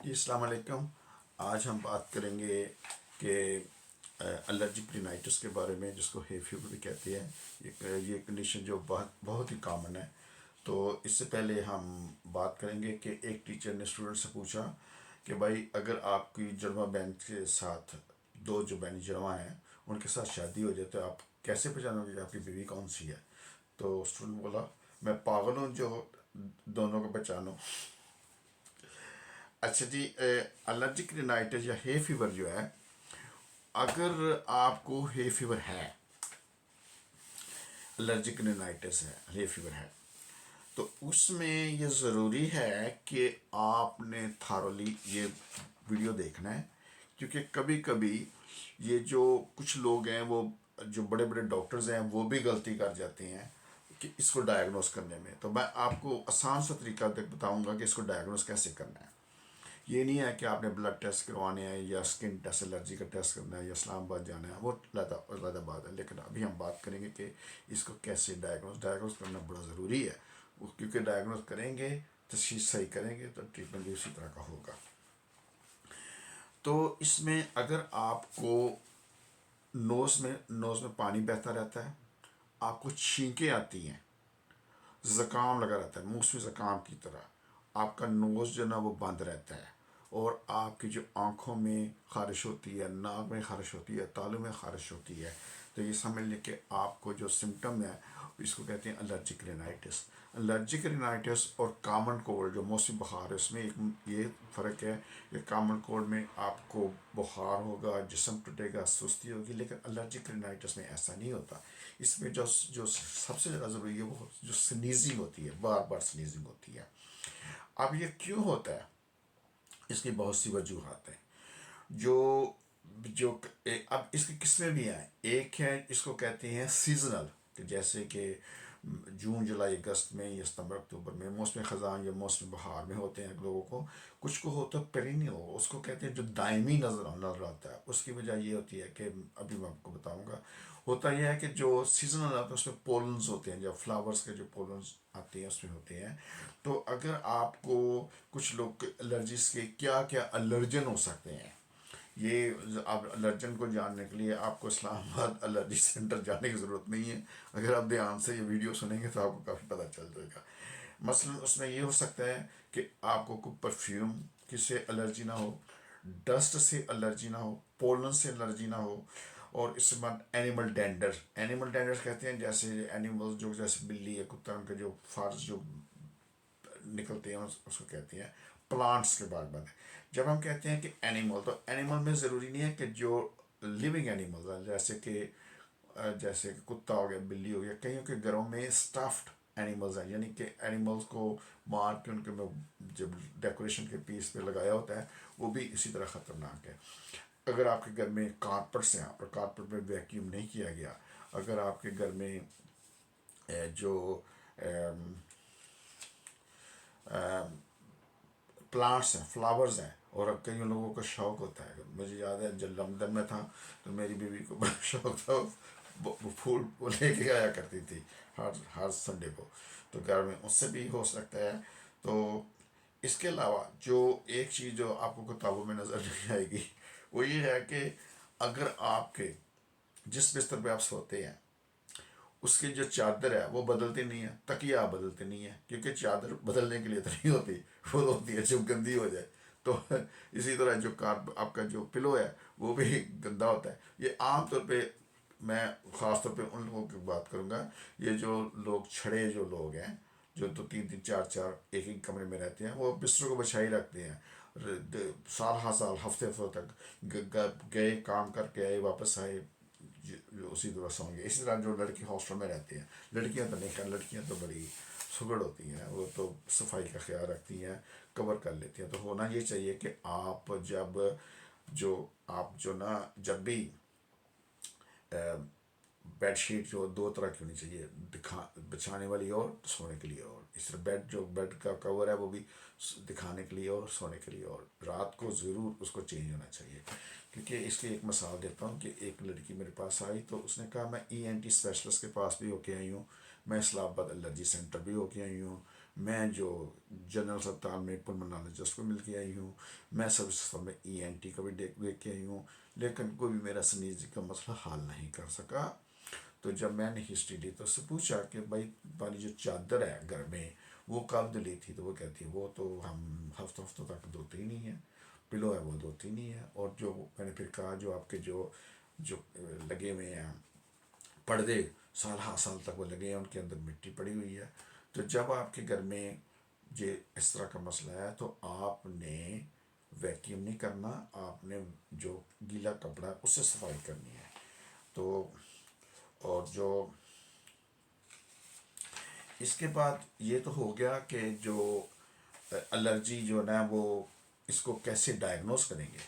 جی السلام علیکم۔ آج ہم بات کریں گے کہ الرجک رینائٹس کے بارے میں، جس کو ہے فیور بھی کہتے ہیں۔ یہ کنڈیشن جو بہت بہت ہی کامن ہے۔ تو اس سے پہلے ہم بات کریں گے کہ ایک ٹیچر نے اسٹوڈنٹ سے پوچھا کہ بھائی اگر آپ کی جڑواں بہن کے ساتھ دو جو بہنی جڑواں ہیں ان کے ساتھ شادی ہو جائے تو آپ کیسے پہچانو گے کہ آپ کی بیوی کون سی ہے؟ تو اسٹوڈنٹ بولا میں پاگل ہوں جو دونوں کو پہچانوں۔ اچھا جی، الرجک رینائٹس یا ہے فیور جو ہے، اگر آپ کو ہے فیور ہے، الرجک رینائٹس ہے، ہے فیور ہے، تو اس میں یہ ضروری ہے کہ آپ نے تھارولی یہ ویڈیو دیکھنا ہے، کیونکہ کبھی کبھی یہ جو کچھ لوگ ہیں، وہ جو بڑے بڑے ڈاکٹرز ہیں وہ بھی غلطی کر جاتے ہیں کہ اس کو ڈائگنوز کرنے میں۔ تو میں آپ کو آسان سا طریقہ بتاؤں گا کہ اس کو ڈائگنوز کیسے کرنا ہے۔ یہ نہیں ہے کہ آپ نے بلڈ ٹیسٹ کروانے ہیں یا اسکن ٹیسٹ، الرجی کا ٹیسٹ کرنا ہے یا اسلام آباد جانا ہے، وہ علیحدہ بات ہے۔ لیکن ابھی ہم بات کریں گے کہ اس کو کیسے ڈائگنوز کرنا بڑا ضروری ہے، کیونکہ ڈائگنوز کریں گے، تشخیص صحیح کریں گے تو ٹریٹمنٹ بھی اسی طرح کا ہوگا۔ تو اس میں اگر آپ کو نوز میں پانی بہتا رہتا ہے، آپ کو چھینکیں آتی ہیں، زکام لگا رہتا ہے، موسمی زکام کی طرح، آپ کا نوز جو نا وہ بند رہتا ہے، اور آپ کی جو آنکھوں میں خارش ہوتی ہے، ناک میں خارش ہوتی ہے، تالوں میں خارش ہوتی ہے، تو یہ سمجھ لیں کہ آپ کو جو سمٹم ہے اس کو کہتے ہیں الرجک رینائٹس۔ الرجک رینائٹس اور کامن کولڈ جو موسمی بخار ہے، اس میں ایک یہ فرق ہے کہ کامن کولڈ میں آپ کو بخار ہوگا، جسم ٹوٹے گا، سستی ہوگی، لیکن الرجک رینائٹس میں ایسا نہیں ہوتا۔ اس میں جو سب سے زیادہ ضروری ہے وہ جو سنیزنگ ہوتی ہے، بار بار سنیزنگ ہوتی ہے۔ اب یہ کیوں ہوتا ہے؟ اس کی بہت سی وجوہات ہیں۔ جو جو اب اس کی قسمیں بھی ہیں۔ ایک ہے، اس کو کہتے ہیں سیزنل، کہ جیسے کہ جون جولائی اگست میں یا ستمبر اکتوبر میں موسم خزاں یا موسم بہار میں ہوتے ہیں لوگوں کو۔ کچھ کو ہوتا ہے پیرینیو، اس کو کہتے ہیں جو دائمی نظر آتا ہے۔ اس کی وجہ یہ ہوتی ہے کہ ابھی میں آپ کو بتاؤں گا۔ ہوتا یہ ہے کہ جو سیزنل آتا ہے اس میں پولنز ہوتے ہیں، جو فلاورز کے جو پولنز آتے ہیں اس میں ہوتے ہیں۔ تو اگر آپ کو کچھ لوگ الرجیز کے کیا کیا الرجن ہو سکتے ہیں، یہ آپ الرجن کو جاننے کے لیے آپ کو اسلام آباد الرجی سینٹر جانے کی ضرورت نہیں ہے۔ اگر آپ دھیان سے یہ ویڈیو سنیں گے تو آپ کو کافی پتہ چل جائے گا۔ مثلا اس میں یہ ہو سکتا ہے کہ آپ کو کوئی پرفیوم سے الرجی نہ ہو، ڈسٹ سے الرجی نہ ہو، پولن سے الرجی نہ ہو، اور اس کے بعد اینیمل ڈینڈر کہتے ہیں، جیسے اینیمل جو جیسے بلی ہے، کتا، ان کے جو فارس جو نکلتے ہیں اس کو کہتے ہیں۔ پلانٹس کے بارے میں جب ہم کہتے ہیں کہ اینیمل، تو اینیمل میں ضروری نہیں ہے کہ جو لیونگ اینیمل ہے، جیسے کہ کتا ہو گیا، بلی ہو گیا، کئیوں کے گھروں میں اسٹفڈ اینیملز ہیں، یعنی کہ اینیملز کو مار کے ان کے جب ڈیکوریشن کے پیس پہ لگایا ہوتا ہے، وہ بھی اسی طرح خطرناک ہے۔ اگر آپ کے گھر میں کارپٹس ہیں اور کارپٹ میں ویکیوم نہیں کیا گیا، اگر آپ کے گھر میں جو پلانٹس ہیں، فلاورز ہیں، اور اب کئی لوگوں کو شوق ہوتا ہے، مجھے یاد ہے جب لندن میں تھا تو میری بیوی کو بڑا شوق تھا، وہ پھول وہ لے کے آیا کرتی تھی ہر سنڈے کو، تو گھر میں اس سے بھی ہو سکتا ہے۔ تو اس کے علاوہ جو ایک چیز جو آپ کو کتابوں میں نظر نہیں آئے گی، وہ یہ ہے کہ اگر آپ کے جس بستر پہ آپ سوتے ہیں اس کی جو چادر ہے وہ بدلتی نہیں ہے، تکیہ آپ بدلتے نہیں ہے، کیونکہ چادر بدلنے کے لیے تو نہیں ہوتی، وہ ہوتی ہے جب گندی ہو جائے۔ تو اسی طرح جو آپ کا جو پلو ہے وہ بھی گندا ہوتا ہے۔ یہ عام طور پہ میں خاص طور پہ ان لوگوں کی بات کروں گا، یہ جو لوگ چھڑے جو لوگ ہیں، جو دو تین تین چار چار ایک ایک کمرے میں رہتے ہیں، وہ بستروں کو بچھائی رکھتے ہیں، سال ہر سال، ہفتے ہفتے تک گئے، کام کر کے آئے، واپس آئے، اسی طرح سوں گے۔ اسی طرح جو لڑکی ہاسٹل میں رہتی ہیں، لڑکیاں تو نہیں، خیر لڑکیاں تو بڑی سگڑ ہوتی ہیں، وہ تو صفائی کا خیال رکھتی ہیں، کور کر لیتی ہیں۔ تو ہونا یہ چاہیے کہ آپ جو نا جب بھی بیڈ شیٹ جو دو طرح کی ہونی چاہیے، بچھانے والی اور سونے کے لیے اور، اس طرح بیڈ کا کور ہے وہ بھی دکھانے کے لیے اور سونے کے لیے، اور رات کو ضرور اس کو چینج ہونا چاہیے۔ کیونکہ اس کی ایک مثال دیتا ہوں کہ ایک لڑکی میرے پاس آئی تو اس نے کہا میں ای این ٹی اسپیشلسٹ کے پاس بھی ہو کے آئی ہوں، میں اسلام آباد الرجی سینٹر بھی ہو کے آئی ہوں، میں جو جنرل اسپتال میں پلمنالوجسٹ کو مل کے آئی ہوں، میں سب اسپتال میں ENT کا بھی دیکھ کے آئی ہوں، لیکن کوئی بھی میرا سنیزی کا مسئلہ حل نہیں کر سکا۔ تو جب میں نے ہسٹری لی تو اس سے پوچھا کہ بھائی تمہاری جو چادر ہے گھر میں وہ کب دلی تھی، تو وہ کہتی ہے وہ تو ہم ہفتوں تک دھوتے ہی نہیں ہیں، پلو ہے وہ دھوتی نہیں ہے، اور جو میں نے پھر کہا جو آپ کے جو لگے ہوئے ہیں پردے، سال ہر سال تک وہ لگے ہیں، ان کے اندر مٹی پڑی ہوئی ہے۔ تو جب آپ کے گھر میں یہ اس طرح کا مسئلہ ہے تو آپ نے ویکیوم نہیں کرنا، آپ نے جو گیلا کپڑا ہے اس سے صفائی کرنی ہے۔ تو اور جو اس کے بعد یہ تو ہو گیا کہ جو الرجی جو نا وہ اس کو کیسے ڈائگنوز کریں گے۔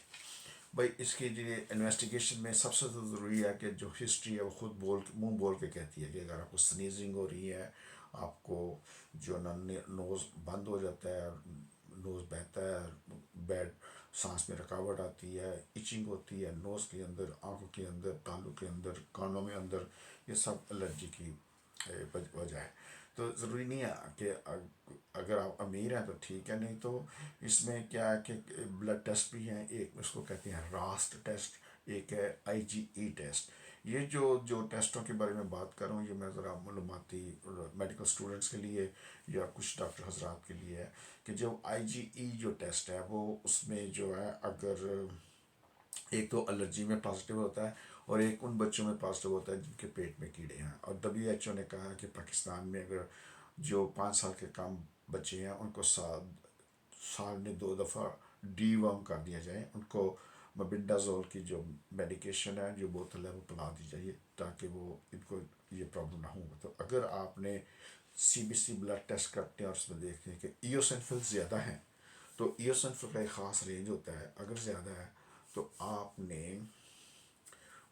بھائی اس کی جو انویسٹیگیشن میں سب سے ضروری ہے کہ جو ہسٹری ہے وہ خود منہ بول کے کہتی ہے کہ اگر آپ کو سنیزنگ ہو رہی ہے، آپ کو جو نا نوز بند ہو جاتا ہے، نوز بہتا ہے، بیڈ سانس میں رکاوٹ آتی ہے، ایچنگ ہوتی ہے نوز کے اندر، آنکھوں کے اندر، تالوں کے اندر، کانوں میں اندر، یہ سب الرجی کی وجہ ہے۔ تو ضروری نہیں ہے کہ اگر آپ امیر ہیں تو ٹھیک ہے، نہیں تو اس میں کیا ہے کہ بلڈ ٹیسٹ بھی ہیں، ایک اس کو کہتے ہیں راسٹ ٹیسٹ، ایک ہے IgE ٹیسٹ۔ یہ جو ٹیسٹوں کے بارے میں بات کر رہا ہوں یہ میں ذرا معلوماتی میڈیکل اسٹوڈنٹس کے لیے یا کچھ ڈاکٹر حضرات کے لیے ہے کہ جو IgE جو ٹیسٹ ہے وہ اس میں جو ہے اگر ایک تو الرجی میں پازیٹیو ہوتا ہے، اور ایک ان بچوں میں پازیٹیو ہوتا ہے جن کے پیٹ میں کیڑے ہیں۔ اور WHO نے کہا کہ پاکستان میں اگر جو 5 سال کے کم بچے ہیں ان کو سال میں 2 دفعہ ڈی ورم کر دیا جائے، ان کو مبینڈازول کی جو میڈیکیشن ہے جو بوتل ہے وہ پلا دی جائے تاکہ وہ ان کو یہ پرابلم نہ ہو۔ تو اگر آپ نے CBC بلڈ ٹیسٹ کرتے ہیں اور اس میں دیکھتے ہیں کہ ایوسنفل زیادہ ہیں، تو ایوسنفل کا ایک خاص رینج ہوتا ہے، اگر زیادہ ہے تو آپ نے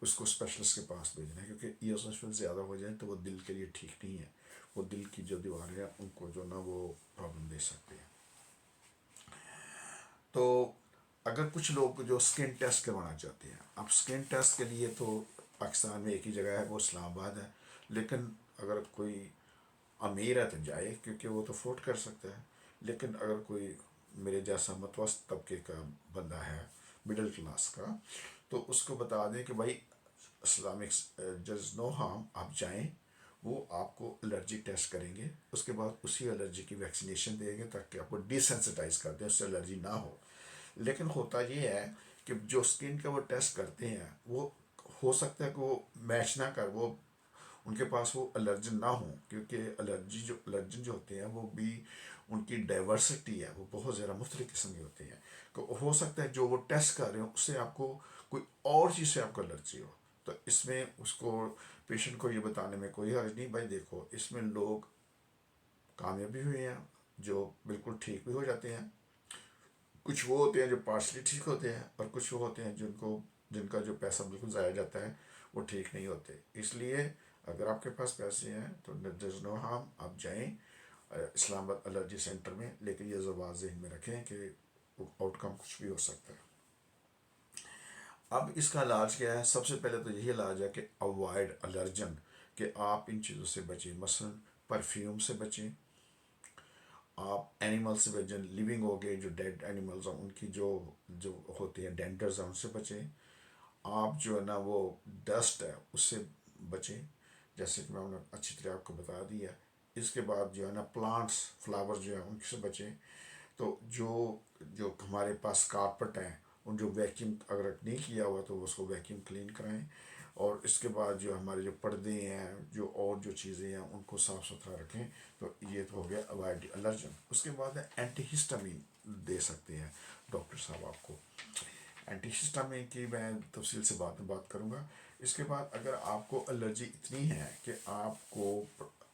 اس کو اسپیشلسٹ کے پاس بھیجنا ہے، کیونکہ ایوسنفل زیادہ ہو جائیں تو وہ دل کے لیے ٹھیک نہیں ہے، وہ دل کی جو دیواریں ہیں ان کو جو نا وہ پرابلم دے سکتے ہیں۔ تو اگر کچھ لوگ جو اسکن ٹیسٹ کروانا چاہتے ہیں، اب اسکن ٹیسٹ کے لیے تو پاکستان میں ایک ہی جگہ ہے وہ اسلام آباد ہے، لیکن اگر کوئی امیر ہے تو جائے کیونکہ وہ تو افورڈ کر سکتا ہے، لیکن اگر کوئی میرے جیسا متوسط طبقے کا بندہ ہے، مڈل کلاس کا، تو اس کو بتا دیں کہ بھائی اسلامک جز نو ہارم، آپ جائیں، وہ آپ کو الرجی ٹیسٹ کریں گے، اس کے بعد اسی الرجی کی ویکسینیشن دیں گے تاکہ آپ کو ڈی سینسٹائز کر دیں، اس سے الرجی نہ ہو۔ لیکن ہوتا یہ ہے کہ جو اسکن کا وہ ٹیسٹ کرتے ہیں وہ ہو سکتا ہے کہ وہ میچ نہ کر، وہ ان کے پاس وہ الرجن نہ ہوں، کیونکہ الرجن جو ہوتے ہیں وہ بھی ان کی ڈائیورسٹی ہے، وہ بہت زیادہ مختلف قسم کے ہوتے ہیں، تو ہو سکتا ہے جو وہ ٹیسٹ کر رہے ہوں اس سے آپ کو کوئی اور چیز سے آپ کو الرجی ہو۔ تو اس میں اس کو پیشنٹ کو یہ بتانے میں کوئی حرج نہیں، بھائی دیکھو اس میں لوگ کامیاب بھی ہوئے ہیں جو بالکل ٹھیک بھی ہو جاتے ہیں، کچھ وہ ہوتے ہیں جو پارشلی ٹھیک ہوتے ہیں، اور کچھ وہ ہوتے ہیں جن کا جو پیسہ بالکل ضائع جاتا ہے وہ ٹھیک نہیں ہوتے۔ اس لیے اگر آپ کے پاس پیسے ہیں تو there's no harm، آپ جائیں اسلام آباد الرجی سینٹر میں، لیکن یہ زبان ذہن میں رکھیں کہ آؤٹ کم کچھ بھی ہو سکتا ہے۔ اب اس کا علاج کیا ہے؟ سب سے پہلے تو یہی علاج ہے کہ اوائڈ الرجن، کہ آپ ان چیزوں سے بچیں، مثلا پرفیوم سے بچیں، آپ اینیمل سے بچیں، لیونگ ہو گئے جو ڈیڈ اینیملز ہیں ان کی جو ہوتے ہیں ڈینڈرز ہیں ان سے بچیں، آپ جو ہے نا وہ ڈسٹ ہے اس سے بچیں، جیسے کہ میں نے اچھی طرح آپ کو بتا دیا۔ اس کے بعد جو ہے نا پلانٹس، فلاور جو ہیں ان سے بچیں۔ تو جو ہمارے پاس کارپٹ ہیں ان جو ویکیوم اگر نہیں کیا ہوا تو اس کو ویکیوم کلین کرائیں، اور اس کے بعد جو ہمارے جو پردے ہیں جو اور جو چیزیں ہیں ان کو صاف ستھرا رکھیں۔ تو یہ تو ہو گیا اوائڈ الرجن۔ اس کے بعد ہے اینٹی ہسٹامین دے سکتے ہیں ڈاکٹر صاحب آپ کو، اینٹی ہسٹامین کی میں تفصیل سے بات کروں گا۔ اس کے بعد اگر آپ کو الرجی اتنی ہے کہ آپ کو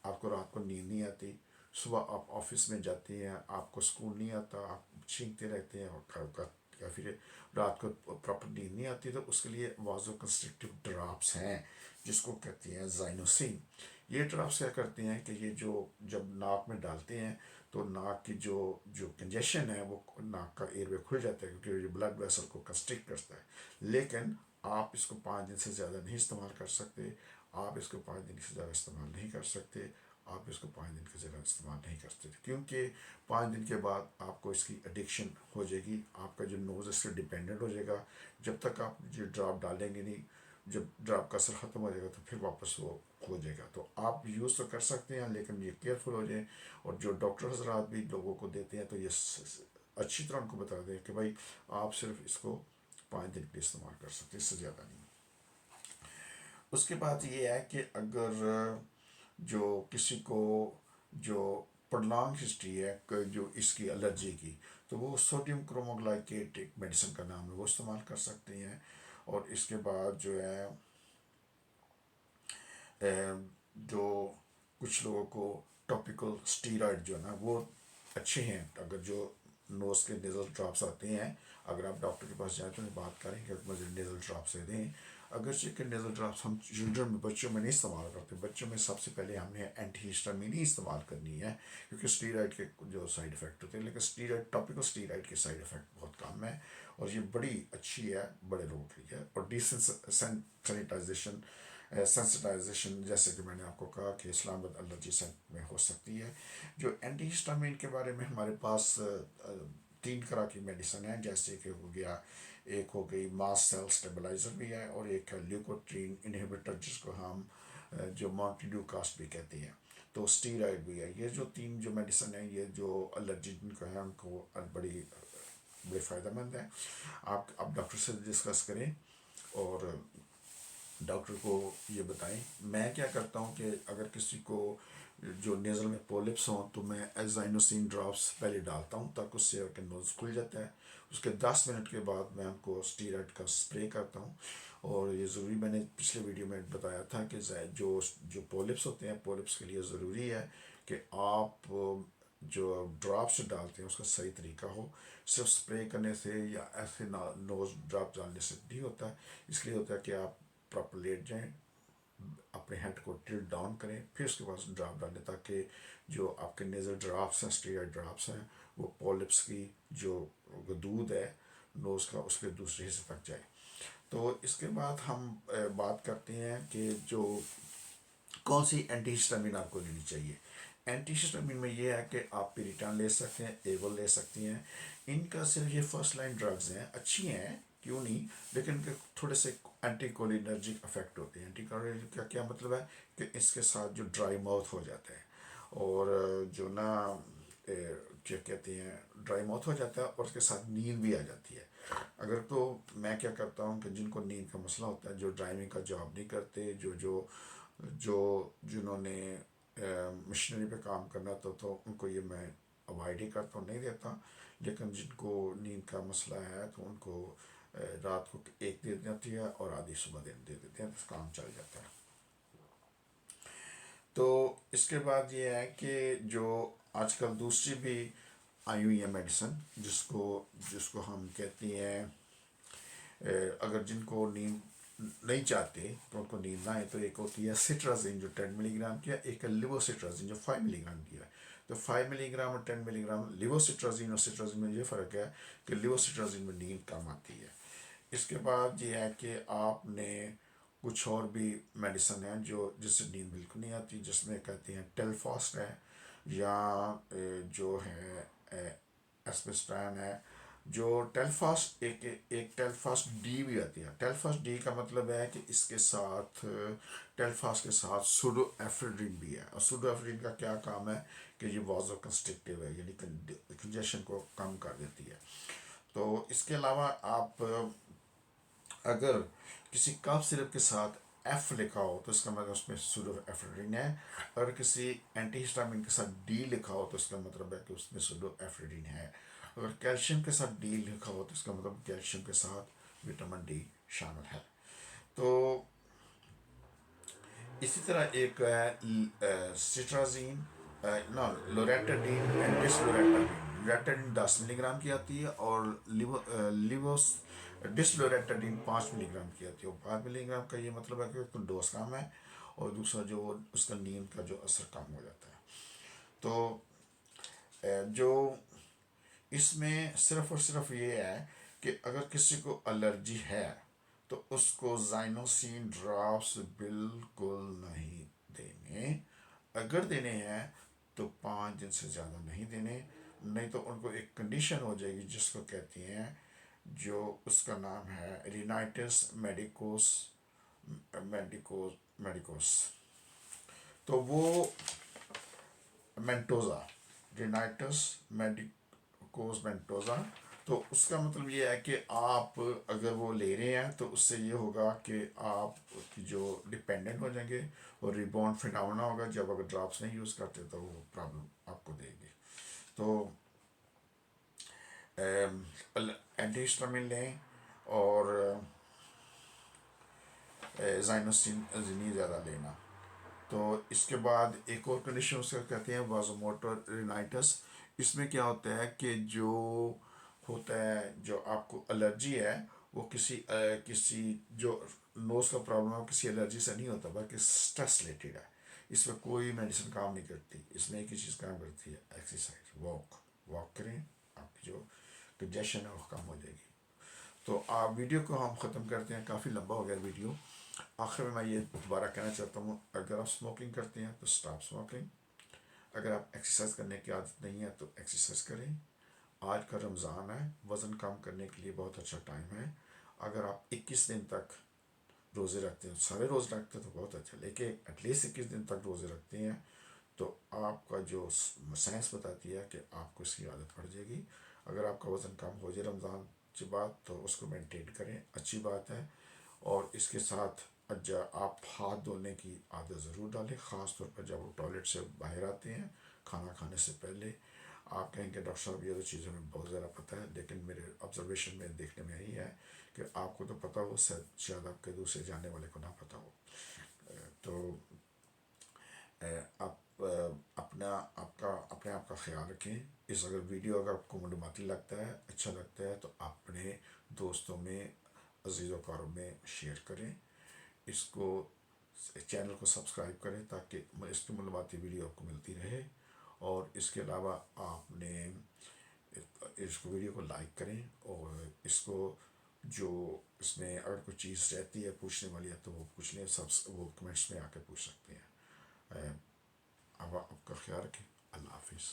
رات کو نیند نہیں آتی، صبح آپ آفس میں جاتے ہیں آپ کو سکون نہیں آتا، آپ چھینکتے رہتے ہیں اور یا پھر رات کو پراپر نیند نہیں آتی، تو اس کے لیے وازو کنسٹرکٹیو ڈراپس ہیں جس کو کہتے ہیں زائنوسین۔ یہ ڈراپس کیا کرتے ہیں کہ یہ جب ناک میں ڈالتے ہیں تو ناک کی جو کنجیشن ہے وہ ناک کا ایئر وے کھل جاتا ہے، کیونکہ یہ بلڈ ویسل کو کنسٹرکٹ کرتا ہے۔ لیکن آپ اس کو 5 دن سے زیادہ نہیں استعمال کر سکتے، آپ اس کو 5 دن سے زیادہ استعمال نہیں کر سکتے، آپ اس کو 5 دن کی جگہ استعمال نہیں کرتے تھے، کیونکہ 5 دن کے بعد آپ کو اس کی ایڈکشن ہو جائے گی، آپ کا جو نوز اس سے ڈپینڈنٹ ہو جائے گا. جب تک آپ یہ ڈراپ ڈالیں گے نہیں، جب ڈراپ کا اثر ختم ہو جائے گا تو پھر واپس وہ ہو جائے گا. تو آپ یوز تو کر سکتے ہیں لیکن یہ کیئرفل ہو جائیں. اور جو ڈاکٹر حضرات بھی لوگوں کو دیتے ہیں تو یہ اچھی طرح ان کو بتا دیں کہ بھائی آپ صرف اس کو 5 دن کے لیے استعمال کر سکتے ہیں، اس سے زیادہ نہیں. اس کے بعد یہ ہے کہ اگر جو کسی کو جو پرلانگ ہسٹری ہے جو اس کی الرجی کی، تو وہ سوڈیم کروموگلائکیٹ ایک میڈیسن کا نام ہے، وہ استعمال کر سکتے ہیں. اور اس کے بعد جو ہے جو کچھ لوگوں کو ٹاپیکل اسٹیرائڈ جو ہے نا وہ اچھے ہیں. اگر جو نوز کے نیزل ڈراپس آتے ہیں، اگر آپ ڈاکٹر کے پاس جائیں تو بات کریں کہ مجھے نیزل ڈراپس دے دیں. اگرچہ کہ نیزل ڈراپس ہم چلڈرن میں، بچوں میں نہیں استعمال کرتے. بچوں میں سب سے پہلے ہم نے اینٹی ہسٹامین ہی استعمال کرنی ہے، کیونکہ اسٹیرائڈ کے جو سائڈ افیکٹ ہوتے ہیں. لیکن اسٹیرائڈ، ٹاپیکل اسٹیرائڈ کے سائڈ افیکٹ بہت کم ہے، اور یہ بڑی اچھی ہے بڑے لوگوں کے لیے. اور سینسٹائزیشن جیسے کہ میں نے آپ کو کہا کہ اسلام آباد الرجی سینٹر میں ہو سکتی ہے. جو اینٹی ہسٹامین کے بارے میں ہمارے پاس 3 طرح کی میڈیسن ہیں، جیسے کہ ہو گیا، ایک ہو گئی ماس سیل اسٹیبلائزر بھی ہے، اور ایک ہے لیوکوٹرین انہیبیٹر جس کو ہم جو مانٹیڈیو کاسٹ بھی کہتے ہیں. تو اسٹیرائڈ بھی ہے. یہ جو 3 جو میڈیسن ہیں یہ جو الرجی جن کو ہے ان کو بڑے فائدہ مند ہیں. آپ ڈاکٹر سے ڈسکس کریں اور ڈاکٹر کو یہ بتائیں. میں کیا کرتا ہوں کہ اگر کسی کو جو نیزل میں پولپس ہوں تو میں ایزائنوسین ڈراپس پہلے ڈالتا ہوں تاکہ اس سے نوز کھل جاتا ہے. اس کے 10 منٹ کے بعد میں ان کو اسٹیرائڈ کا اسپرے کرتا ہوں. اور یہ ضروری، میں نے پچھلے ویڈیو میں بتایا تھا کہ جو پولپس ہوتے ہیں، پولپس کے لیے ضروری ہے کہ آپ جو ڈراپس ڈالتے ہیں اس کا صحیح طریقہ ہو. صرف اسپرے کرنے سے یا ایسے نوز ڈراپ ڈالنے سے نہیں ہوتا. اس لیے ہوتا ہے کہ آپ پراپر لیٹ جائیں، اپنے ہیڈ کو ٹلٹ ڈاؤن کریں، پھر اس کے بعد ڈراپ ڈالیں تاکہ جو آپ کے نیزل ڈراپس ہیں، اسٹیرائڈ ڈراپس ہیں، وہ پولپس کی جو دودھ ہے نوز کا اس کے دوسرے حصے تک جائے. تو اس کے بعد ہم بات کرتے ہیں کہ جو کون سی اینٹی ہسٹامین آپ کو لینی چاہیے. اینٹی ہسٹامین میں یہ ہے کہ آپ پیریٹان لے سکتے ہیں، ایول لے سکتی ہیں. ان کا صرف یہ فرسٹ لائن ڈرگز ہیں، اچھی ہیں کیوں نہیں، لیکن ان کے تھوڑے سے اینٹی کولینرجک افیکٹ ہوتے ہیں. اینٹی کولینرجک کا کیا مطلب ہے کہ اس کے ساتھ جو ڈرائی ماؤتھ ہو جاتا ہے، اور جو نا کیا کہتے ہیں ڈرائی ماؤتھ ہو جاتا ہے، اور اس کے ساتھ نیند بھی آ جاتی ہے. اگر تو میں کیا کرتا ہوں کہ جن کو نیند کا مسئلہ ہوتا ہے، جو ڈرائیونگ کا جاب نہیں کرتے، جنہوں نے مشنری پہ کام کرنا تو ان کو یہ میں اوائڈ ہی کرتا ہوں، نہیں دیتا. لیکن جن کو نیند کا مسئلہ ہے تو ان کو رات کو ایک دے جاتی ہے اور آدھی صبح دے دیتے ہیں، تو کام چل جاتا ہے. تو اس کے بعد یہ ہے کہ جو آج کل دوسری بھی آئی ہوئی ہے میڈیسن جس کو ہم کہتے ہیں اگر جن کو نیند نہیں چاہتے تو ان کو نیند نہ آئے، تو ایک ہوتی ہے سٹرازین جو 10 ملی گرام کی ہے، ایک ہے لیوو سٹرازین جو 5 ملی گرام کی ہے. تو 5 ملی گرام اور 10 ملی گرام لیوو سٹرازین اور سٹرازین میں یہ فرق ہے کہ لیوو سٹرازین میں نیند کم آتی ہے. اس کے بعد یہ ہے کہ آپ نے کچھ اور بھی میڈیسن ہیں جس سے نیند بالکل نہیں آتی، جس میں کہتے ہیں ٹیلفاسٹ ہے، یا جو ہے ایسپسٹان ہے. جو ٹیلفاسٹ ایک ٹیلفاسٹ ڈی بھی آتی ہے. ٹیلفاسٹ ڈی کا مطلب ہے کہ اس کے ساتھ ٹیلفاسٹ کے ساتھ سوڈو ایفریڈین بھی ہے. اور سوڈو ایفریڈین کا کیا کام ہے کہ یہ وازو کنسٹرکٹیو ہے، یعنی کنجیشن کو کم کر دیتی ہے. تو اس کے علاوہ آپ اگر کسی کاف سرپ کے ساتھ ایف لکھا ہو تو اس کا مطلب اس میں سوڈو ایفریڈین ہے. اگر کسی اینٹی ہسٹامین کے ساتھ ڈی لکھا ہو تو اس کا مطلب ہے کہ اس میں سوڈو ایفریڈین ہے. اگر کیلشیم کے ساتھ ڈی لکھا ہو تو اس کا مطلب کیلشیم کے ساتھ وٹامن ڈی شامل ہے. تو اسی طرح ایک سٹرازین، لوریٹاڈین اینڈ ڈسلوریٹاڈین. لوریٹاڈین 10 ملی گرام کی آتی ہے، اور ڈسلوریٹاڈین 5 ملی گرام کی آتی ہے. اور 5 ملی گرام کا یہ مطلب ہے کہ ایک تو ڈوز کم ہے، اور دوسرا جو اس کا نیند کا جو اثر کم ہو جاتا ہے. تو جو اس میں صرف اور صرف یہ ہے کہ اگر کسی کو الرجی ہے تو اس کو زائنوسین ڈراپس بالکل نہیں دینے. اگر دینے ہیں تو 5 دن سے زیادہ نہیں دینے، نہیں تو ان کو ایک کنڈیشن ہو جائے گی جس کو کہتی ہیں، جو اس کا نام ہے رینائٹس میڈیکوس. تو وہ مینٹوزا، رینائٹس میڈیکوز مینٹوزا. تو اس کا مطلب یہ ہے کہ آپ اگر وہ لے رہے ہیں تو اس سے یہ ہوگا کہ آپ جو ڈپینڈنٹ ہو جائیں گے، اور ریباؤنڈ فنامنا ہوگا. جب اگر ڈراپس نہیں یوز کرتے تو وہ پرابلم آپ کو دے گی. تو اینٹی ہسٹامین لیں، اور زائنوسین زیادہ لینا. تو اس کے بعد ایک اور کنڈیشن اس کا کہتے ہیں وازوموٹر رینائٹس. اس میں کیا ہوتا ہے کہ جو ہوتا ہے، جو آپ کو الرجی ہے، وہ کسی جو نوز کا پرابلم ہے، کسی الرجی سے نہیں ہوتا، بلکہ اسٹریس ریلیٹڈ ہے. اس میں کوئی میڈیسن کام نہیں کرتی. اس میں ایک ہی چیز کام کرتی ہے، ایکسرسائز. واک کریں، آپ کی جو کنجیشن ہے وہ کم ہو جائے گی. تو آپ ویڈیو کو ہم ختم کرتے ہیں، کافی لمبا ہو گیا ویڈیو. آخر میں یہ دوبارہ کہنا چاہتا ہوں، اگر آپ اسموکنگ کرتے ہیں تو اسٹاپ اسموکنگ. اگر آپ ایکسرسائز کرنے کی عادت نہیں ہے تو ایکسرسائز کریں. آج کا رمضان ہے، وزن کم کرنے کے لیے بہت اچھا ٹائم ہے. اگر آپ 21 دن تک روزے رکھتے ہیں، سارے روز رکھتے ہیں تو بہت اچھا، لیکن ایٹ لیسٹ 21 دن تک روزے رکھتے ہیں تو آپ کا جو سائنس بتاتی ہے کہ آپ کو اس کی عادت پڑ جائے گی. اگر آپ کا وزن کم ہو جائے رمضان کے بعد تو اس کو مینٹین کریں، اچھی بات ہے. اور اس کے ساتھ آپ ہاتھ دھونے کی عادت ضرور ڈالیں، خاص طور پر جب وہ ٹوائلٹ سے باہر آتے ہیں کھانا کھانے سے پہلے. آپ کہیں کہ ڈاکٹر صاحب یہ تو چیزیں ہمیں بہت زیادہ پتہ ہے، لیکن میرے آبزرویشن میں دیکھنے میں یہی ہے کہ آپ کو تو پتہ ہو، شاید آپ کے دوسرے جاننے والے کو نہ پتہ ہو. تو آپ اپنے آپ کا خیال رکھیں. اگر ویڈیو اگر آپ کو معلوماتی لگتا ہے، اچھا لگتا ہے، تو اپنے دوستوں میں، عزیز و اقارب میں شیئر کریں. اس کو چینل کو سبسکرائب کریں تاکہ اس کی معلوماتی ویڈیو آپ کو ملتی رہے. اور اس کے علاوہ آپ نے اس کو ویڈیو کو لائک کریں، اور اس کو جو اس میں اگر کوئی چیز رہتی ہے پوچھنے والی ہے تو وہ پوچھ لیں. وہ کمنٹس میں آ کے پوچھ سکتے ہیں. اب آپ کا خیال رکھیں. اللہ حافظ.